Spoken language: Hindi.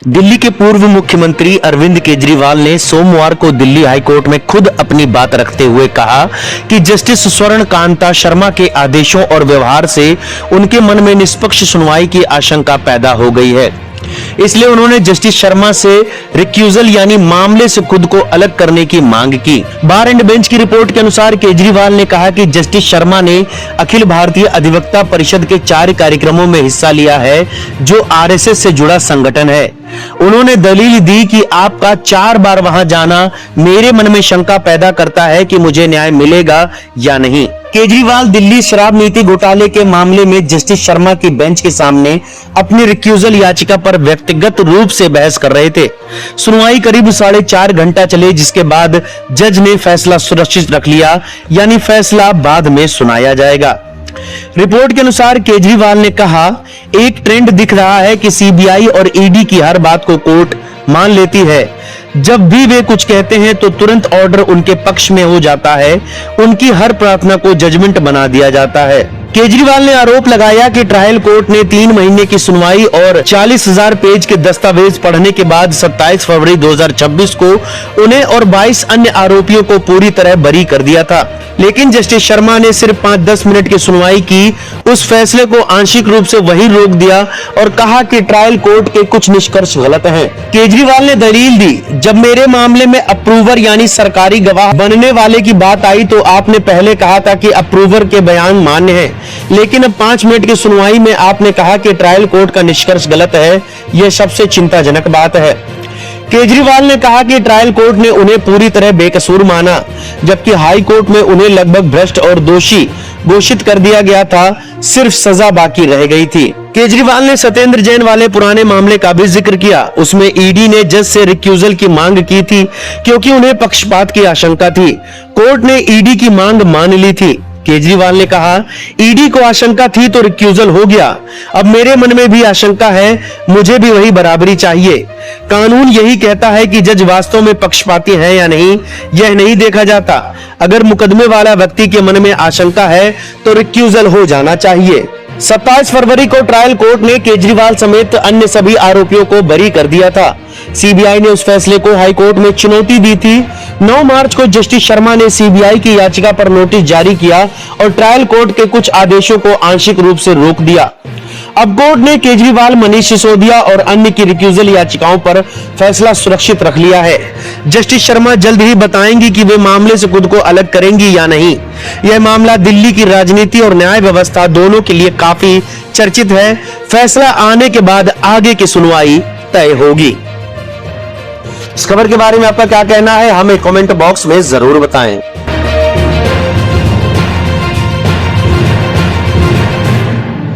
दिल्ली के पूर्व मुख्यमंत्री अरविंद केजरीवाल ने सोमवार को दिल्ली हाईकोर्ट में खुद अपनी बात रखते हुए कहा कि जस्टिस स्वर्ण कांता शर्मा के आदेशों और व्यवहार से उनके मन में निष्पक्ष सुनवाई की आशंका पैदा हो गई है। इसलिए उन्होंने जस्टिस शर्मा से रिक्यूजल यानी मामले से खुद को अलग करने की मांग की। बार एंड बेंच की रिपोर्ट के अनुसार केजरीवाल ने कहा कि जस्टिस शर्मा ने अखिल भारतीय अधिवक्ता परिषद के 4 कार्यक्रमों में हिस्सा लिया है, जो आरएसएस से जुड़ा संगठन है। उन्होंने दलील दी कि आपका 4 बार वहां जाना मेरे मन में शंका पैदा करता है कि मुझे न्याय मिलेगा या नहीं। केजरीवाल दिल्ली शराब नीति घोटाले के मामले में जस्टिस शर्मा की बेंच के सामने अपनी रिक्यूजल याचिका पर व्यक्तिगत रूप से बहस कर रहे थे। सुनवाई करीब 4.5 घंटा चले, जिसके बाद जज ने फैसला सुरक्षित रख लिया, यानी फैसला बाद में सुनाया जाएगा। रिपोर्ट के अनुसार केजरीवाल ने कहा, एक ट्रेंड दिख रहा है कि सीबीआई और ईडी की हर बात को कोर्ट मान लेती है। जब भी वे कुछ कहते हैं तो तुरंत ऑर्डर उनके पक्ष में हो जाता है। उनकी हर प्रार्थना को जजमेंट बना दिया जाता है। केजरीवाल ने आरोप लगाया कि ट्रायल कोर्ट ने 3 महीने की सुनवाई और 40,000 पेज के दस्तावेज पढ़ने के बाद 27 फरवरी 2026 को उन्हें और 22 अन्य आरोपियों को पूरी तरह बरी कर दिया था। लेकिन जस्टिस शर्मा ने सिर्फ 5-10 मिनट की सुनवाई की। उस फैसले को आंशिक रूप से वहीं रोक दिया और कहा कि ट्रायल कोर्ट के कुछ निष्कर्ष गलत हैं। केजरीवाल ने दलील दी, जब मेरे मामले में अप्रूवर यानी सरकारी गवाह बनने वाले की बात आई तो आपने पहले कहा था कि अप्रूवर के बयान मान्य हैं, लेकिन अब 5 मिनट की सुनवाई में आपने कहा कि ट्रायल कोर्ट का निष्कर्ष गलत है। यह सबसे चिंताजनक बात है। केजरीवाल ने कहा कि ट्रायल कोर्ट ने उन्हें पूरी तरह बेकसूर माना, जबकि हाई कोर्ट में उन्हें लगभग भ्रष्ट और दोषी घोषित कर दिया गया था, सिर्फ सजा बाकी रह गई थी। केजरीवाल ने सत्येंद्र जैन वाले पुराने मामले का भी जिक्र किया। उसमें ईडी ने जज से रिक्यूजल की मांग की थी क्योंकि उन्हें पक्षपात की आशंका थी। कोर्ट ने ईडी की मांग मान ली थी। केजरीवाल ने कहा, ईडी को आशंका थी तो रिक्यूजल हो गया। अब मेरे मन में भी आशंका है, मुझे भी वही बराबरी चाहिए। कानून यही कहता है कि जज वास्तव में पक्षपाती है या नहीं, यह नहीं देखा जाता। अगर मुकदमे वाला व्यक्ति के मन में आशंका है तो रिक्यूजल हो जाना चाहिए। 27 फरवरी को ट्रायल कोर्ट ने केजरीवाल समेत अन्य सभी आरोपियों को बरी कर दिया था। सीबीआई ने उस फैसले को हाई कोर्ट में चुनौती दी थी। 9 मार्च को जस्टिस शर्मा ने सीबीआई की याचिका पर नोटिस जारी किया और ट्रायल कोर्ट के कुछ आदेशों को आंशिक रूप से रोक दिया। अब कोर्ट ने केजरीवाल, मनीष सिसोदिया और अन्य की रिक्यूजल याचिकाओं पर फैसला सुरक्षित रख लिया है। जस्टिस शर्मा जल्द ही बताएंगी कि वे मामले से खुद को अलग करेंगी या नहीं। यह मामला दिल्ली की राजनीति और न्याय व्यवस्था दोनों के लिए काफी चर्चित है। फैसला आने के बाद आगे की सुनवाई तय होगी। इस खबर के बारे में आपका क्या कहना है, हमें कमेंट बॉक्स में जरूर बताएं।